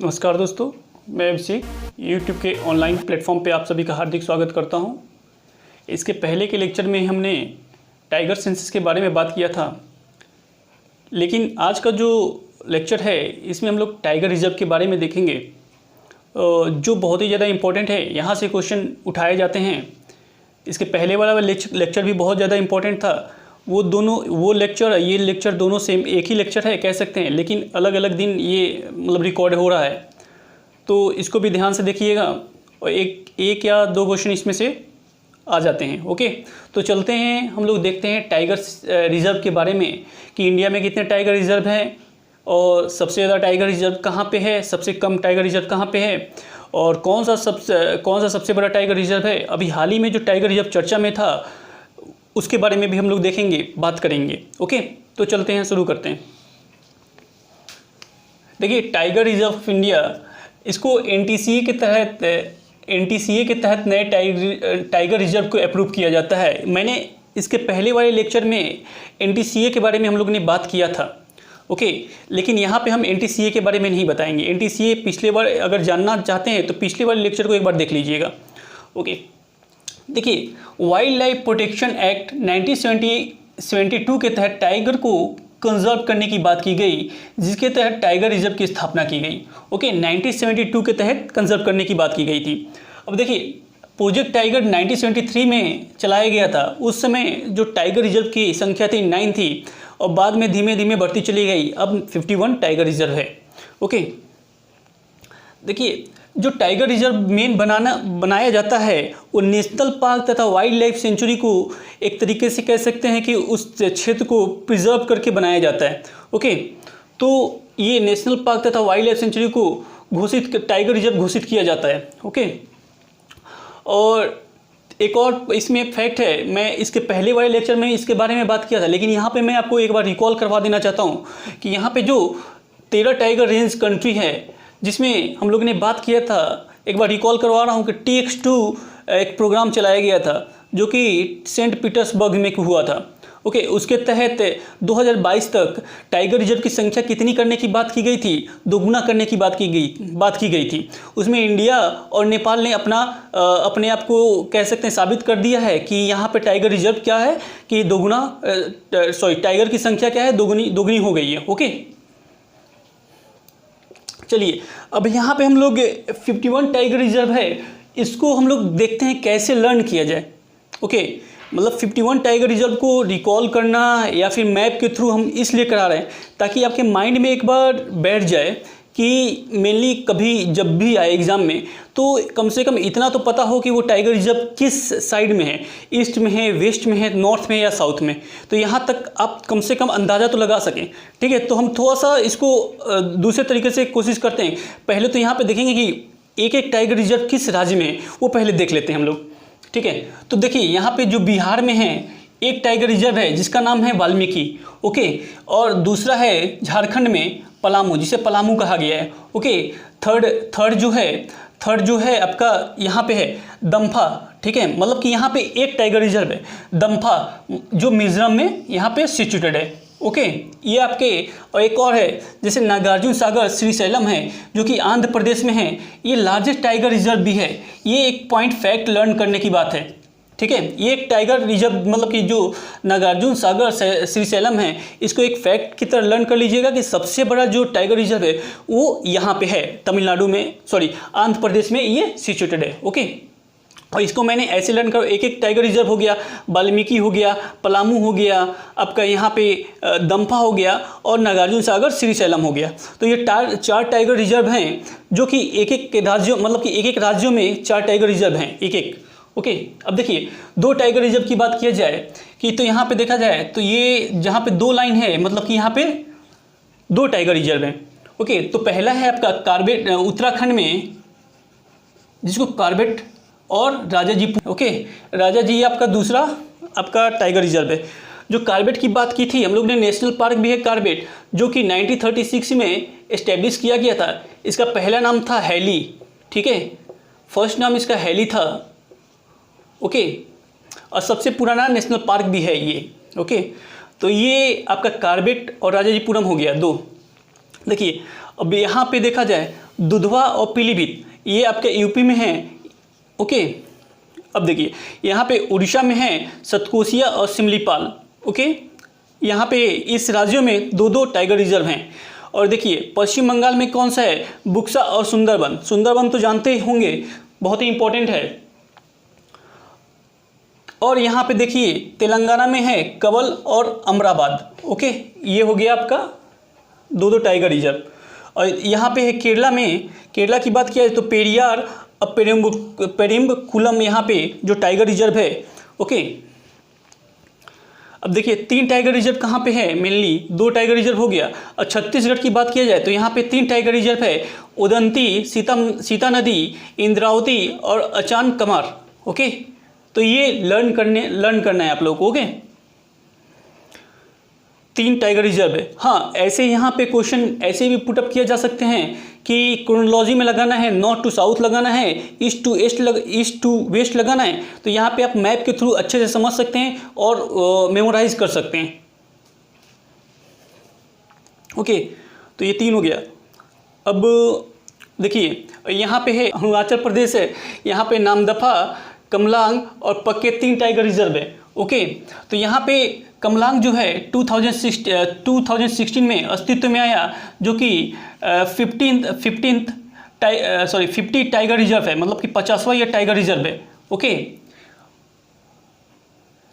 नमस्कार दोस्तों, मैं अभिषेक यूट्यूब के ऑनलाइन प्लेटफॉर्म पे आप सभी का हार्दिक स्वागत करता हूं। इसके पहले के लेक्चर में हमने टाइगर सेंसस के बारे में बात किया था, लेकिन आज का जो लेक्चर है इसमें हम लोग टाइगर रिजर्व के बारे में देखेंगे, जो बहुत ही ज़्यादा इम्पोर्टेंट है। यहाँ से क्वेश्चन उठाए जाते हैं। इसके पहले वाला लेक्चर भी बहुत ज़्यादा इम्पोर्टेंट था। वो लेक्चर दोनों सेम एक ही लेक्चर है कह सकते हैं, लेकिन अलग अलग दिन ये मतलब रिकॉर्ड हो रहा है, तो इसको भी ध्यान से देखिएगा और एक या दो क्वेश्चन इसमें से आ जाते हैं। ओके, तो चलते हैं, हम लोग देखते हैं टाइगर रिजर्व के बारे में कि इंडिया में कितने टाइगर रिजर्व हैं और सबसे ज़्यादा टाइगर रिजर्व कहाँ पे है, सबसे कम टाइगर रिजर्व कहाँ पे है और कौन सा सबसे बड़ा टाइगर रिजर्व है। अभी हाल ही में जो टाइगर रिजर्व चर्चा में था उसके बारे में भी हम लोग देखेंगे, बात करेंगे। ओके, तो चलते हैं, शुरू करते हैं। देखिए, टाइगर रिजर्व ऑफ इंडिया, इसको एनटीसीए के तहत नए टाइगर रिजर्व को अप्रूव किया जाता है। मैंने इसके पहले वाले लेक्चर में एनटीसीए के बारे में हम लोग ने बात किया था। ओके, लेकिन यहाँ पे हम एनटीसीए के बारे में नहीं बताएंगे। एनटीसीए पिछले बार अगर जानना चाहते हैं तो पिछले वाले लेक्चर को एक बार देख लीजिएगा। ओके, देखिए, वाइल्ड लाइफ प्रोटेक्शन एक्ट 1972 के तहत टाइगर को कंजर्व करने की बात की गई, जिसके तहत टाइगर रिजर्व की स्थापना की गई। ओके, 1972 के तहत कंजर्व करने की बात की गई थी। अब देखिए, प्रोजेक्ट टाइगर 1973 में चलाया गया था। उस समय जो टाइगर रिजर्व की संख्या थी 9 थी और बाद में धीमे धीमे बढ़ती चली गई। अब 51 टाइगर रिजर्व है। ओके, देखिए, जो टाइगर रिजर्व मेन बनाया जाता है वो नेशनल पार्क तथा वाइल्ड लाइफ सेंचुरी को एक तरीके से कह सकते हैं कि उस क्षेत्र को प्रिजर्व करके बनाया जाता है। ओके, तो ये नेशनल पार्क तथा वाइल्ड लाइफ सेंचुरी को टाइगर रिजर्व घोषित किया जाता है। ओके, और एक और इसमें फैक्ट है, मैं इसके पहले वाले लेक्चर में इसके बारे में बात किया था, लेकिन यहाँ पे मैं आपको एक बार रिकॉल करवा देना चाहता हूँ कि यहाँ पे जो 13 टाइगर रेंज कंट्री है जिसमें हम लोग ने बात किया था, एक बार रिकॉल करवा रहा हूँ कि TX2 एक प्रोग्राम चलाया गया था जो कि सेंट पीटर्सबर्ग में हुआ था। ओके, उसके तहत 2022 तक टाइगर रिजर्व की संख्या कितनी करने की बात की गई थी? दोगुना करने की बात की गई थी। उसमें इंडिया और नेपाल ने अपने आप को कह सकते हैं साबित कर दिया है कि यहाँ पे टाइगर रिजर्व क्या है कि टाइगर की संख्या क्या है, दोगुनी हो गई है। ओके, चलिए, अब यहाँ पे हम लोग 51 टाइगर रिजर्व है, इसको हम लोग देखते हैं कैसे लर्न किया जाए। ओके, मतलब 51 टाइगर रिजर्व को रिकॉल करना या फिर मैप के थ्रू हम इसलिए करा रहे हैं ताकि आपके माइंड में एक बार बैठ जाए कि मेनली कभी जब भी आए एग्ज़ाम में तो कम से कम इतना तो पता हो कि वो टाइगर रिजर्व किस साइड में है, ईस्ट में है, वेस्ट में है, नॉर्थ में है या साउथ में। तो यहाँ तक आप कम से कम अंदाज़ा तो लगा सकें। ठीक है, तो हम थोड़ा सा इसको दूसरे तरीके से कोशिश करते हैं। पहले तो यहाँ पे देखेंगे कि एक एक टाइगर रिजर्व किस राज्य में है, वो पहले देख लेते हैं हम लोग। ठीक है, तो देखिए, यहाँ पे जो बिहार में है एक टाइगर रिजर्व है जिसका नाम है वाल्मीकि। ओके, और दूसरा है झारखंड में पलामू, जिसे पलामू कहा गया है। ओके, थर्ड जो है आपका यहाँ पे है दम्फा। ठीक है, मतलब कि यहाँ पे एक टाइगर रिजर्व है दम्फा, जो मिजोरम में यहाँ पे सिचुएटेड है। ओके, ये आपके, और एक और है जैसे नागार्जुन सागर श्रीशैलम है जो कि आंध्र प्रदेश में है, ये लार्जेस्ट टाइगर रिजर्व भी है। ये एक पॉइंट फैक्ट लर्न करने की बात है। ठीक है, ये एक टाइगर रिजर्व मतलब कि जो नागार्जुन सागर श्रीशैलम है, इसको एक फैक्ट की तरह लर्न कर लीजिएगा कि सबसे बड़ा जो टाइगर रिजर्व है वो यहाँ पे है तमिलनाडु में, आंध्र प्रदेश में ये सिचुएटेड है। ओके, और इसको मैंने ऐसे लर्न कर, एक एक टाइगर रिजर्व हो गया, वाल्मीकि हो गया, पलामू हो गया, आपका यहाँ पे दम्फा हो गया और नागार्जुन सागर श्रीशैलम हो गया। तो ये 4 टाइगर रिजर्व हैं जो कि एक एक राज्यों में 4 टाइगर रिजर्व हैं एक एक। ओके, अब देखिए, 2 टाइगर रिजर्व की बात किया जाए कि तो यहाँ पे देखा जाए तो ये जहाँ पे 2 लाइन है मतलब कि यहाँ पे 2 टाइगर रिजर्व हैं। ओके, तो पहला है आपका कार्बेट उत्तराखंड में, जिसको कार्बेट और राजाजी। ओके, राजाजी आपका दूसरा आपका टाइगर रिजर्व है। जो कार्बेट की बात की थी हम लोग ने, नेशनल पार्क भी है कार्बेट, जो कि 1936 में इस्टेब्लिश किया गया था। इसका पहला नाम था हैली। ठीक है, फर्स्ट नाम इसका हैली था। ओके, और सबसे पुराना नेशनल पार्क भी है ये। ओके, तो ये आपका कार्बेट और राजाजीपुरम हो गया 2। देखिए, अब यहाँ पे देखा जाए दुधवा और पीलीभीत ये आपके यूपी में है। ओके, अब देखिए यहाँ पे उड़ीसा में है सतकोसिया और सिमलीपाल। ओके, यहाँ पे इस राज्यों में 2-2 टाइगर रिजर्व हैं। और देखिए पश्चिम बंगाल में कौन सा है, बुक्सा और सुंदरबन। सुंदरबन तो जानते ही होंगे, बहुत ही इंपॉर्टेंट है। और यहाँ पे देखिए तेलंगाना में है कवल और अमराबाद। ओके, ये हो गया आपका 2-2 टाइगर रिजर्व। और यहाँ पे है केरला में, केरला की बात किया जाए तो पेरियार और पेरिम्बकुलम यहाँ पे जो टाइगर रिजर्व है। ओके, अब देखिए 3 टाइगर रिजर्व कहाँ पे है, मेनली 2 टाइगर रिजर्व हो गया। और छत्तीसगढ़ की बात किया जाए तो यहाँ पे 3 टाइगर रिजर्व है, उदंती, सीता नदी, इंद्रावती और अचान कमार। ओके, तो ये लर्न करना है आप लोगों को। ओके, 3 टाइगर रिजर्व है। हाँ, ऐसे यहाँ पे क्वेश्चन ऐसे भी पुटअप किया जा सकते हैं कि क्रोनोलॉजी में लगाना है, नॉर्थ टू साउथ लगाना है, ईस्ट टू वेस्ट लगाना है, तो यहाँ पे आप मैप के थ्रू अच्छे से समझ सकते हैं और मेमोराइज कर सकते हैं। ओके, तो ये 3 हो गया। अब देखिए यहाँ पे है अरुणाचल प्रदेश है, यहाँ पे नामदफा, कमलांग और पक्के 3 टाइगर रिजर्व है। ओके, तो यहाँ पे कमलांग जो है 2016 में अस्तित्व में आया, जो कि 50 टाइगर रिजर्व है, मतलब कि 50वां ये टाइगर रिजर्व है। ओके,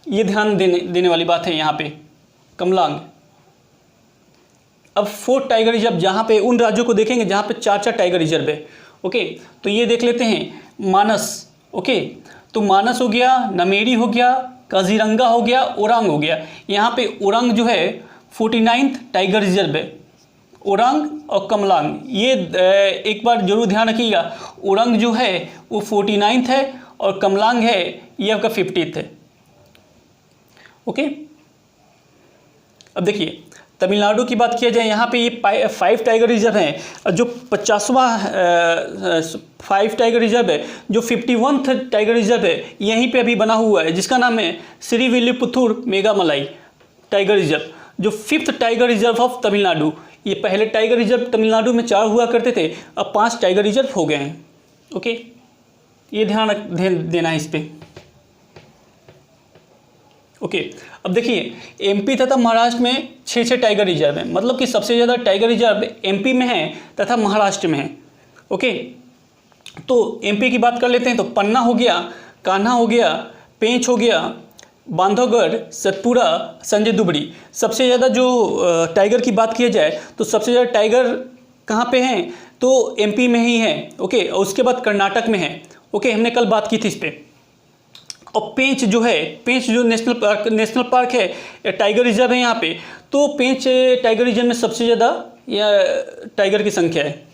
ये ध्यान देने वाली बात है यहाँ पे कमलांग। अब 4 टाइगर रिजर्व जहाँ पे उन राज्यों को देखेंगे जहाँ पे 4-4 टाइगर रिजर्व है। ओके, तो ये देख लेते हैं मानस। ओके, तो मानस हो गया, नमेरी हो गया, काजीरंगा हो गया, ओरांग हो गया। यहाँ पे ओरांग जो है 49th टाइगर रिजर्व है। ओरांग और कमलांग ये एक बार जरूर ध्यान रखिएगा, ओरांग जो है वो 49th है और कमलांग है ये आपका 50th है। ओके, अब देखिए तमिलनाडु की बात किया जाए, यहाँ पे ये 5 टाइगर रिजर्व हैं। जो 50वां 5 टाइगर रिजर्व है, जो 51th टाइगर रिजर्व है यहीं पे अभी बना हुआ है, जिसका नाम है श्रीविल्लीपुथुर मेघामलाई टाइगर रिजर्व, जो 5th tiger reserve of Tamil Nadu. ये पहले टाइगर रिजर्व तमिलनाडु में 4 हुआ करते थे, अब 5 टाइगर रिजर्व हो गए हैं। ओके, ये ध्यान देना है इस पर। ओके, अब देखिए एमपी तथा महाराष्ट्र में 6 टाइगर रिजर्व है, मतलब कि सबसे ज़्यादा टाइगर रिजर्व एमपी में है तथा महाराष्ट्र में है। ओके, तो एमपी की बात कर लेते हैं तो पन्ना हो गया, कान्हा हो गया, पेंच हो गया, बांधवगढ़, सतपुरा, संजय दुबरी। सबसे ज़्यादा जो टाइगर की बात किया जाए तो सबसे ज़्यादा टाइगर कहाँ पे हैं, तो एमपी में ही है। ओके, और उसके बाद कर्नाटक में है। ओके, हमने कल बात की थी इस पर। और पेंच जो है, पेंच जो नेशनल पार्क है, टाइगर रिजर्व है यहाँ पे, तो पेंच टाइगर रिजर्व में सबसे ज़्यादा टाइगर की संख्या है।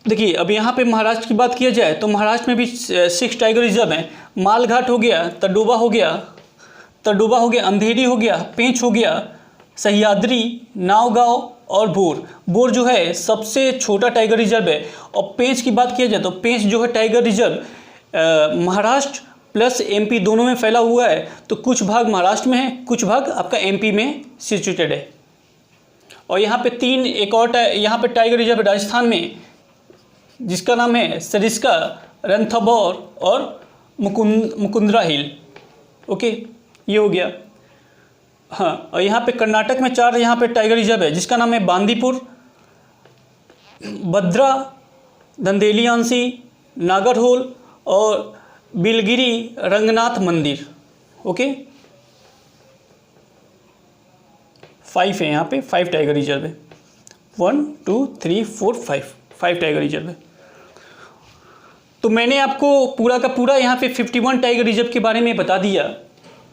देखिए अब यहाँ पे महाराष्ट्र की बात किया जाए तो महाराष्ट्र में भी 6 टाइगर रिजर्व हैं। मालघाट हो गया, तडोबा हो गया, अंधेरी हो गया, पेंच हो गया, सह्याद्री, नावगांव और बोर जो है सबसे छोटा टाइगर रिजर्व है। और पेंच की बात किया जाए तो पेंच जो है tiger reserve Maharashtra plus MP दोनों में फैला हुआ है, तो कुछ भाग महाराष्ट्र में है, कुछ भाग आपका एमपी में सिचुएटेड है। और यहाँ पे 3 एक और यहाँ पे टाइगर रिजर्व है राजस्थान में, जिसका नाम है सरिस्का, रणथंभौर और मुकुंदरा हिल। ओके, ये हो गया। हाँ, और यहाँ पे कर्नाटक में 4 यहाँ पे टाइगर रिजर्व है, जिसका नाम है बांदीपुर, भद्रा, धंदेलियांसी, नागरहोल और बिलगिरी रंगनाथ मंदिर। ओके, 5 है यहाँ पे, 5 टाइगर रिजर्व है। 1 2 3 4 5 टाइगर रिजर्व है। तो मैंने आपको पूरा का पूरा यहाँ पे 51 टाइगर रिजर्व के बारे में बता दिया।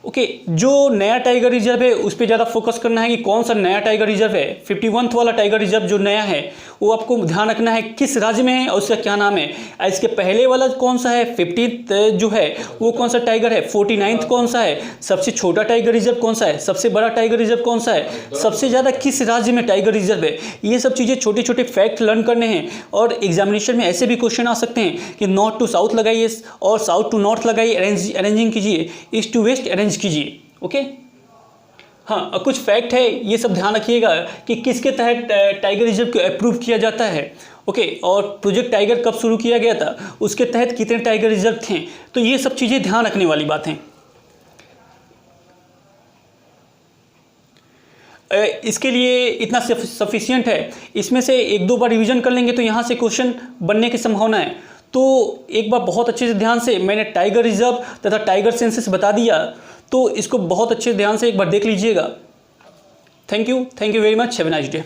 ओके, जो नया टाइगर रिजर्व है उस पर ज़्यादा फोकस करना है कि कौन सा नया टाइगर रिजर्व है। 51th वाला टाइगर रिजर्व जो नया है वो आपको ध्यान रखना है किस राज्य में है और उसका क्या नाम है। इसके पहले वाला कौन सा है, 50th जो है वो कौन सा टाइगर है, 49th कौन सा है, सबसे छोटा टाइगर रिजर्व कौन सा है, सबसे बड़ा टाइगर रिजर्व कौन सा है, सबसे ज़्यादा किस राज्य में टाइगर रिजर्व है। ये सब चीज़ें छोटे छोटे फैक्ट लर्न करने हैं। और एग्जामिनेशन में ऐसे भी क्वेश्चन आ सकते हैं कि नॉर्थ टू साउथ लगाइए और साउथ टू नॉर्थ लगाइए, अरेंजिंग कीजिए, ईस्ट टू वेस्ट अरेंज कीजिए। ओके, हाँ, कुछ फैक्ट है, ये सब ध्यान रखिएगा कि किसके तहत टाइगर रिजर्व को अप्रूव किया जाता है। ओके, और प्रोजेक्ट टाइगर कब शुरू किया गया था, उसके तहत कितने टाइगर रिजर्व थे, तो ये सब चीज़ें ध्यान रखने वाली बात हैं। इसके लिए इतना सफिशिएंट है, इसमें से एक दो बार रिवीजन कर लेंगे तो यहाँ से क्वेश्चन बनने की संभावना है। तो एक बार बहुत अच्छे से ध्यान से मैंने टाइगर रिजर्व तथा टाइगर सेंसस बता दिया, तो इसको बहुत अच्छे ध्यान से एक बार देख लीजिएगा। Thank you very much, have a nice day.